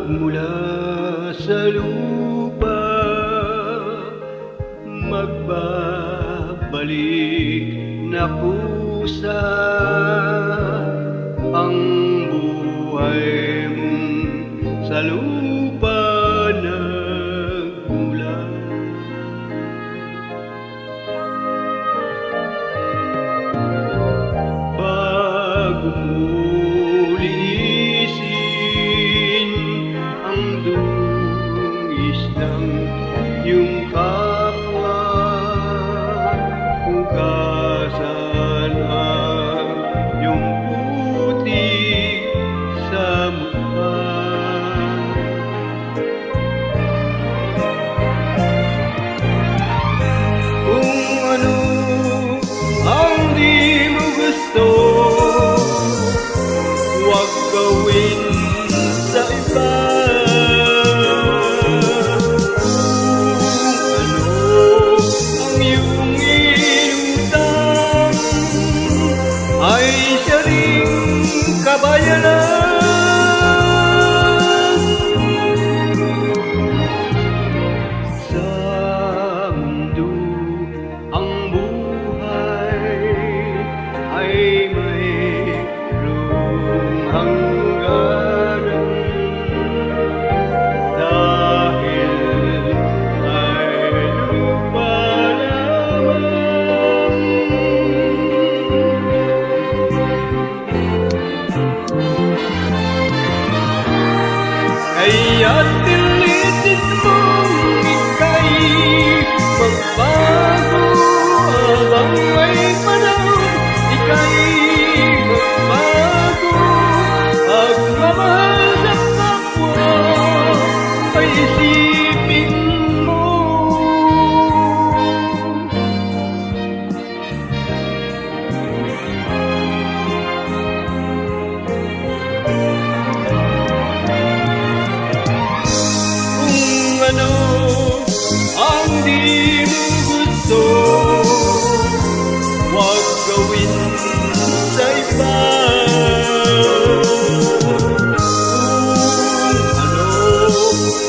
Magmula sa lupa, magbabalik na kusa ang buhay mong sa lupa nagmula. Bago mo linisin ang dungis ng iyong kapwa, hugasan ang iyong putik sa mukha. Kung ano ang di mo gusto, huwag gawin sa iba. Ay siya ring kabayaran sa mundo. Ang buhay ay mayroong hangganan, dahil ay lupa lamang. Kaya't pilitin mong ika'y magbago habang may panahon. Ika'y magbago, pagmamahal sa kapwa ay isipin mo. Ano ang di mo gusto, huwag gawin sa iba. Kung ano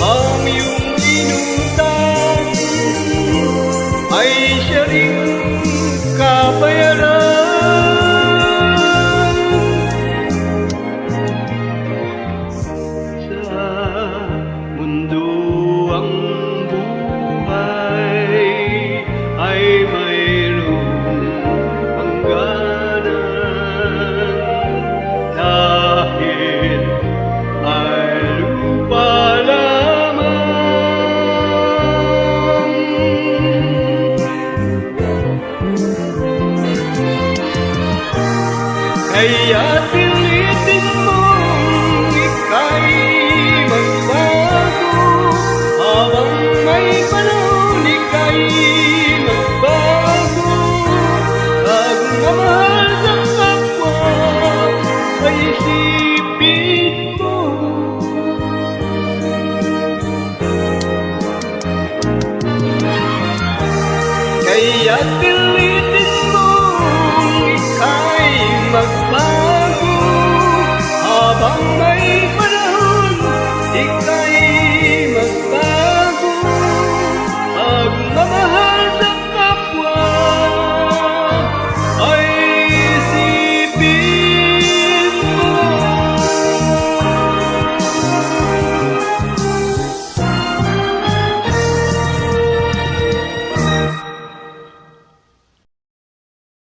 ang iyong inutang, ay siya ring kabayaran. Sa mundo ang buhay ay mayroong hangganan, dahil ay lupa lamang. Kaya pilitin mong ika'y magbago habang may panahon. Ika'y magbago, pagmamahal sa kapwa ay isipin mo. Kaya pilitin